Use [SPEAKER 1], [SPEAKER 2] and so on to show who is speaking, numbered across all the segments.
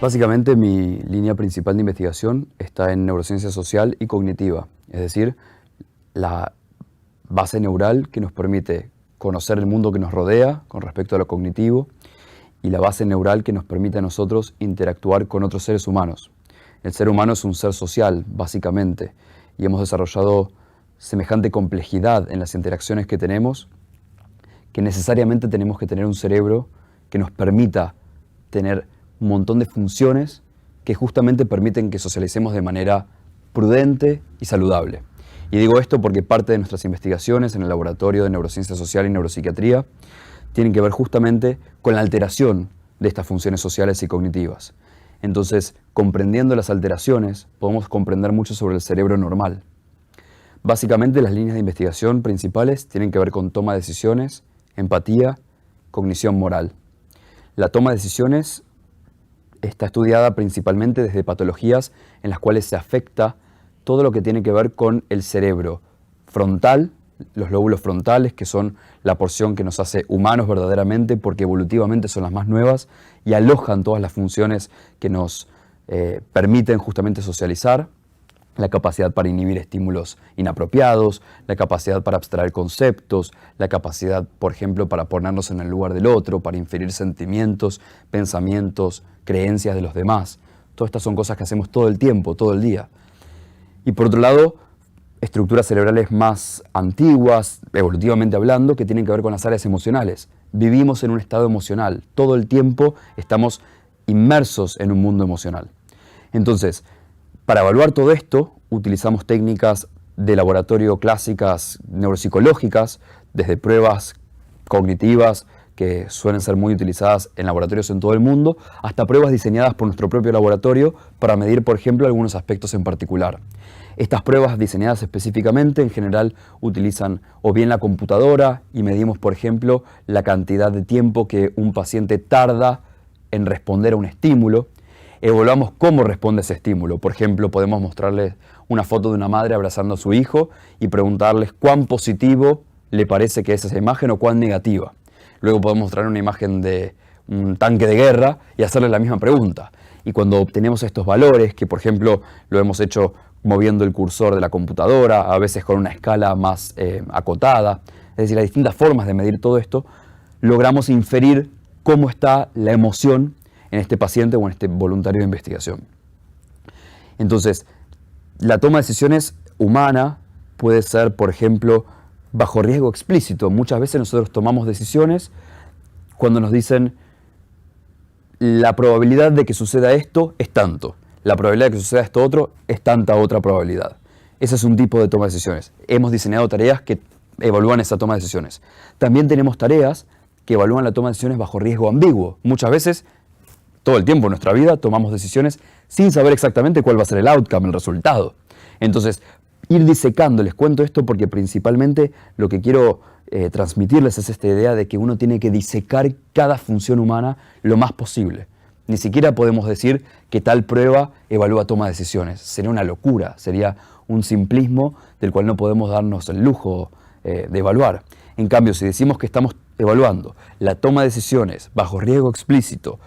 [SPEAKER 1] Básicamente mi línea principal de investigación está en neurociencia social y cognitiva, es decir, la base neural que nos permite conocer el mundo que nos rodea con respecto a lo cognitivo y la base neural que nos permite a nosotros interactuar con otros seres humanos. El ser humano es un ser social, básicamente, y hemos desarrollado semejante complejidad en las interacciones que tenemos que necesariamente tenemos que tener un cerebro que nos permita tener un montón de funciones que justamente permiten que socialicemos de manera prudente y saludable. Y digo esto porque parte de nuestras investigaciones en el laboratorio de neurociencia social y neuropsiquiatría tienen que ver justamente con la alteración de estas funciones sociales y cognitivas. Entonces, comprendiendo las alteraciones, podemos comprender mucho sobre el cerebro normal. Básicamente, las líneas de investigación principales tienen que ver con toma de decisiones, empatía, cognición moral. La toma de decisiones está estudiada principalmente desde patologías en las cuales se afecta todo lo que tiene que ver con el cerebro frontal, los lóbulos frontales, que son la porción que nos hace humanos verdaderamente, porque evolutivamente son las más nuevas y alojan todas las funciones que nos permiten justamente socializar, la capacidad para inhibir estímulos inapropiados, la capacidad para abstraer conceptos, la capacidad, por ejemplo, para ponernos en el lugar del otro, para inferir sentimientos, pensamientos, creencias de los demás. Todas estas son cosas que hacemos todo el tiempo, todo el día. Y por otro lado, estructuras cerebrales más antiguas, evolutivamente hablando, que tienen que ver con las áreas emocionales. Vivimos en un estado emocional, todo el tiempo estamos inmersos en un mundo emocional. Entonces, para evaluar todo esto, utilizamos técnicas de laboratorio clásicas neuropsicológicas, desde pruebas cognitivas que suelen ser muy utilizadas en laboratorios en todo el mundo, hasta pruebas diseñadas por nuestro propio laboratorio para medir, por ejemplo, algunos aspectos en particular. Estas pruebas diseñadas específicamente en general utilizan o bien la computadora y medimos, por ejemplo, la cantidad de tiempo que un paciente tarda en responder a un estímulo. Evaluamos cómo responde ese estímulo. Por ejemplo, podemos mostrarles una foto de una madre abrazando a su hijo y preguntarles cuán positivo le parece que es esa imagen o cuán negativa. Luego podemos mostrar una imagen de un tanque de guerra y hacerles la misma pregunta. Y cuando obtenemos estos valores, que por ejemplo lo hemos hecho moviendo el cursor de la computadora, a veces con una escala más acotada, es decir, las distintas formas de medir todo esto, logramos inferir cómo está la emoción en este paciente o en este voluntario de investigación. Entonces, la toma de decisiones humana puede ser, por ejemplo, bajo riesgo explícito. Muchas veces nosotros tomamos decisiones cuando nos dicen la probabilidad de que suceda esto es tanto, la probabilidad de que suceda esto otro es tanta otra probabilidad. Ese es un tipo de toma de decisiones. Hemos diseñado tareas que evalúan esa toma de decisiones. También tenemos tareas que evalúan la toma de decisiones bajo riesgo ambiguo. Muchas veces, todo el tiempo en nuestra vida, tomamos decisiones sin saber exactamente cuál va a ser el outcome, el resultado. Entonces, ir disecando, les cuento esto porque principalmente lo que quiero transmitirles es esta idea de que uno tiene que disecar cada función humana lo más posible. Ni siquiera podemos decir que tal prueba evalúa toma de decisiones. Sería una locura, sería un simplismo del cual no podemos darnos el lujo de evaluar. En cambio, si decimos que estamos evaluando la toma de decisiones bajo riesgo explícito,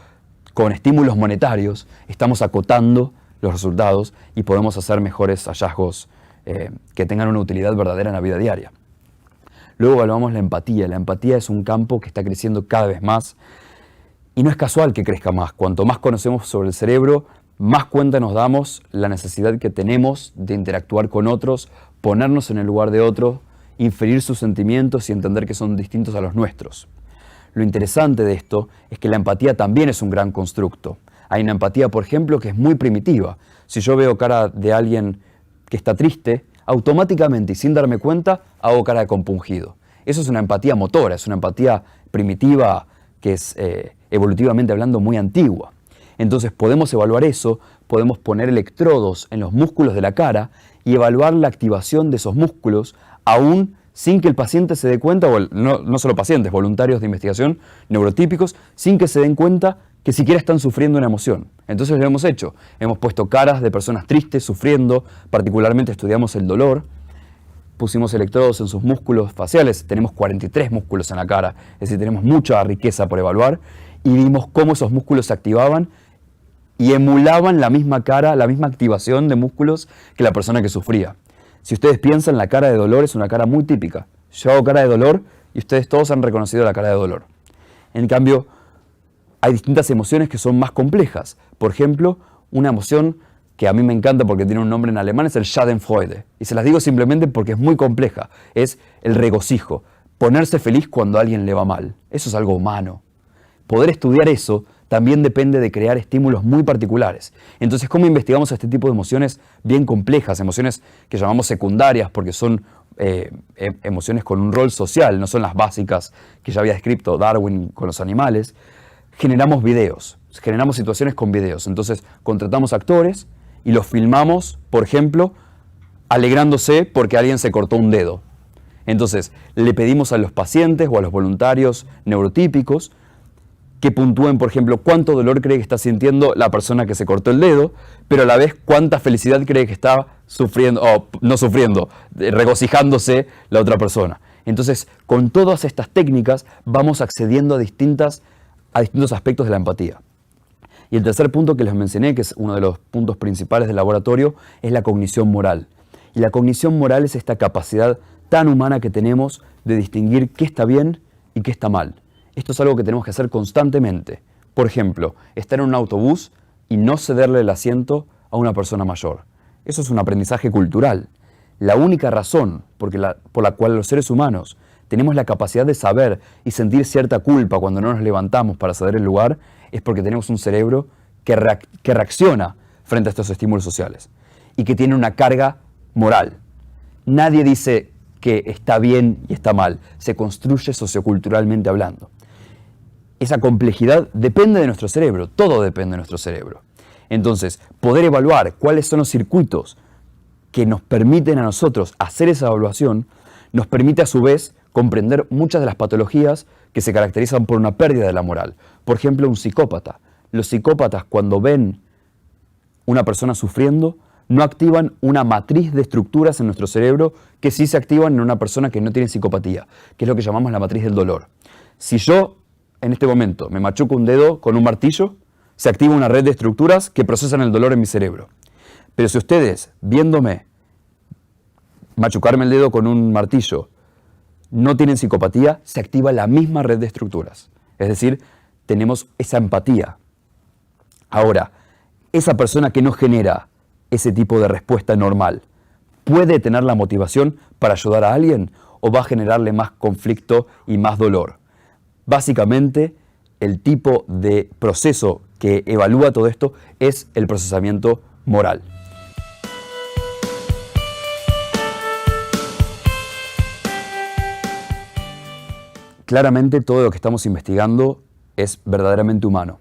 [SPEAKER 1] con estímulos monetarios, estamos acotando los resultados y podemos hacer mejores hallazgos que tengan una utilidad verdadera en la vida diaria. Luego evaluamos la empatía. La empatía es un campo que está creciendo cada vez más y no es casual que crezca más. Cuanto más conocemos sobre el cerebro, más cuenta nos damos la necesidad que tenemos de interactuar con otros, ponernos en el lugar de otros, inferir sus sentimientos y entender que son distintos a los nuestros. Lo interesante de esto es que la empatía también es un gran constructo. Hay una empatía, por ejemplo, que es muy primitiva. Si yo veo cara de alguien que está triste, automáticamente y sin darme cuenta, hago cara de compungido. Eso es una empatía motora, es una empatía primitiva que es evolutivamente hablando muy antigua. Entonces podemos evaluar eso, podemos poner electrodos en los músculos de la cara y evaluar la activación de esos músculos aún sin que el paciente se dé cuenta, o no solo pacientes, voluntarios de investigación neurotípicos, sin que se den cuenta que siquiera están sufriendo una emoción. Entonces lo hemos hecho. Hemos puesto caras de personas tristes, sufriendo, particularmente estudiamos el dolor, pusimos electrodos en sus músculos faciales, tenemos 43 músculos en la cara, es decir, tenemos mucha riqueza por evaluar, y vimos cómo esos músculos se activaban y emulaban la misma cara, la misma activación de músculos que la persona que sufría. Si ustedes piensan, la cara de dolor es una cara muy típica. Yo hago cara de dolor y ustedes todos han reconocido la cara de dolor. En cambio, hay distintas emociones que son más complejas. Por ejemplo, una emoción que a mí me encanta porque tiene un nombre en alemán es el Schadenfreude. Y se las digo simplemente porque es muy compleja. Es el regocijo. Ponerse feliz cuando a alguien le va mal. Eso es algo humano. Poder estudiar eso también depende de crear estímulos muy particulares. Entonces, ¿cómo investigamos este tipo de emociones bien complejas? Emociones que llamamos secundarias porque son emociones con un rol social, no son las básicas que ya había descrito Darwin con los animales. Generamos videos, generamos situaciones con videos. Entonces, contratamos actores y los filmamos, por ejemplo, alegrándose porque alguien se cortó un dedo. Entonces, le pedimos a los pacientes o a los voluntarios neurotípicos que puntúen, por ejemplo, cuánto dolor cree que está sintiendo la persona que se cortó el dedo, pero a la vez cuánta felicidad cree que está sufriendo, o no sufriendo, regocijándose la otra persona. Entonces, con todas estas técnicas vamos accediendo a distintos aspectos de la empatía. Y el tercer punto que les mencioné, que es uno de los puntos principales del laboratorio, es la cognición moral. Y la cognición moral es esta capacidad tan humana que tenemos de distinguir qué está bien y qué está mal. Esto es algo que tenemos que hacer constantemente. Por ejemplo, estar en un autobús y no cederle el asiento a una persona mayor. Eso es un aprendizaje cultural. La única razón por la cual los seres humanos tenemos la capacidad de saber y sentir cierta culpa cuando no nos levantamos para ceder el lugar es porque tenemos un cerebro que reacciona frente a estos estímulos sociales y que tiene una carga moral. Nadie dice que está bien y está mal. Se construye socioculturalmente hablando. Esa complejidad depende de nuestro cerebro, todo depende de nuestro cerebro. Entonces, poder evaluar cuáles son los circuitos que nos permiten a nosotros hacer esa evaluación, nos permite a su vez comprender muchas de las patologías que se caracterizan por una pérdida de la moral. Por ejemplo, un psicópata. Los psicópatas, cuando ven una persona sufriendo, no activan una matriz de estructuras en nuestro cerebro que sí se activan en una persona que no tiene psicopatía, que es lo que llamamos la matriz del dolor. Si yo en este momento me machuco un dedo con un martillo, se activa una red de estructuras que procesan el dolor en mi cerebro. Pero si ustedes, viéndome machucarme el dedo con un martillo, no tienen psicopatía, se activa la misma red de estructuras. Es decir, tenemos esa empatía. Ahora, esa persona que no genera ese tipo de respuesta normal, ¿puede tener la motivación para ayudar a alguien o va a generarle más conflicto y más dolor? Básicamente, el tipo de proceso que evalúa todo esto es el procesamiento moral. Claramente todo lo que estamos investigando es verdaderamente humano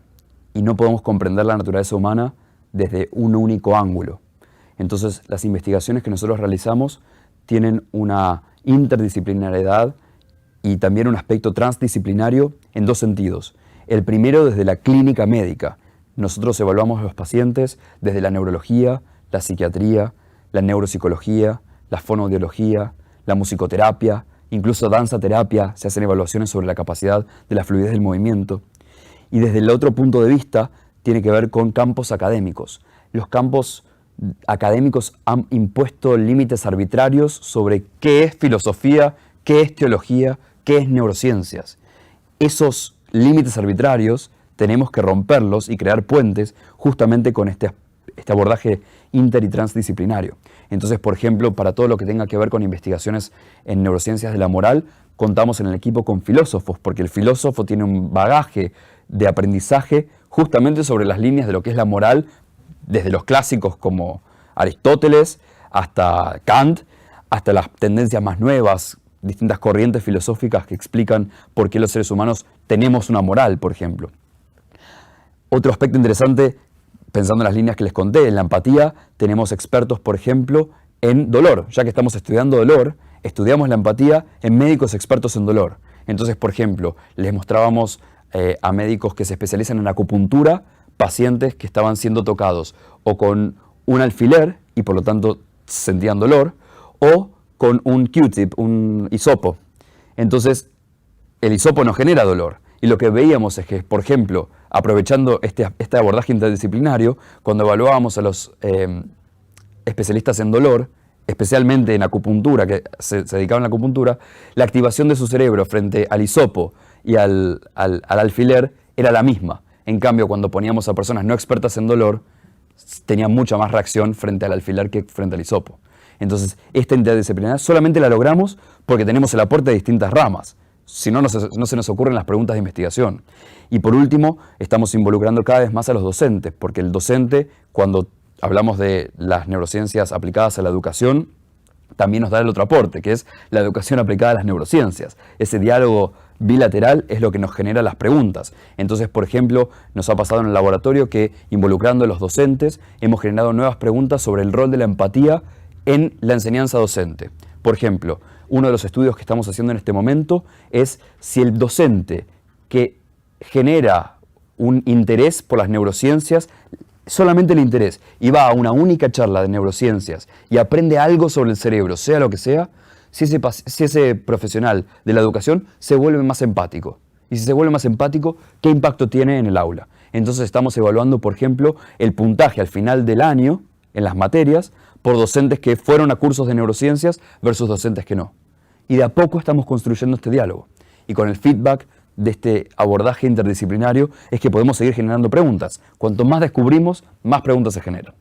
[SPEAKER 1] y no podemos comprender la naturaleza humana desde un único ángulo. Entonces, las investigaciones que nosotros realizamos tienen una interdisciplinariedad y también un aspecto transdisciplinario en dos sentidos. El primero, desde la clínica médica. Nosotros evaluamos a los pacientes desde la neurología, la psiquiatría, la neuropsicología, la fonoaudiología, la musicoterapia, incluso danza terapia, se hacen evaluaciones sobre la capacidad de la fluidez del movimiento. Y desde el otro punto de vista, tiene que ver con campos académicos. Los campos académicos han impuesto límites arbitrarios sobre qué es filosofía, qué es teología, qué es neurociencias. Esos límites arbitrarios tenemos que romperlos y crear puentes justamente con este abordaje inter y transdisciplinario. Entonces, por ejemplo, para todo lo que tenga que ver con investigaciones en neurociencias de la moral, contamos en el equipo con filósofos, porque el filósofo tiene un bagaje de aprendizaje justamente sobre las líneas de lo que es la moral, desde los clásicos como Aristóteles hasta Kant, hasta las tendencias más nuevas, distintas corrientes filosóficas que explican por qué los seres humanos tenemos una moral, por ejemplo. Otro aspecto interesante, pensando en las líneas que les conté, en la empatía, tenemos expertos, por ejemplo, en dolor. Ya que estamos estudiando dolor, estudiamos la empatía en médicos expertos en dolor. Entonces, por ejemplo, les mostrábamos a médicos que se especializan en acupuntura, pacientes que estaban siendo tocados o con un alfiler y por lo tanto sentían dolor, o con un Q-tip, un hisopo. Entonces, el hisopo no genera dolor. Y lo que veíamos es que, por ejemplo, aprovechando este abordaje interdisciplinario, cuando evaluábamos a los especialistas en dolor, especialmente en acupuntura, que se dedicaban a la acupuntura, la activación de su cerebro frente al hisopo y al alfiler era la misma. En cambio, cuando poníamos a personas no expertas en dolor, tenían mucha más reacción frente al alfiler que frente al hisopo. Entonces, esta interdisciplinaridad solamente la logramos porque tenemos el aporte de distintas ramas. Si no, no se nos ocurren las preguntas de investigación. Y por último, estamos involucrando cada vez más a los docentes, porque el docente, cuando hablamos de las neurociencias aplicadas a la educación, también nos da el otro aporte, que es la educación aplicada a las neurociencias. Ese diálogo bilateral es lo que nos genera las preguntas. Entonces, por ejemplo, nos ha pasado en el laboratorio que, involucrando a los docentes, hemos generado nuevas preguntas sobre el rol de la empatía en la enseñanza docente. Por ejemplo, uno de los estudios que estamos haciendo en este momento es si el docente que genera un interés por las neurociencias, solamente el interés, y va a una única charla de neurociencias y aprende algo sobre el cerebro, sea lo que sea, si ese profesional de la educación se vuelve más empático. Y si se vuelve más empático, ¿qué impacto tiene en el aula? Entonces estamos evaluando, por ejemplo, el puntaje al final del año en las materias por docentes que fueron a cursos de neurociencias versus docentes que no. Y de a poco estamos construyendo este diálogo. Y con el feedback de este abordaje interdisciplinario es que podemos seguir generando preguntas. Cuanto más descubrimos, más preguntas se generan.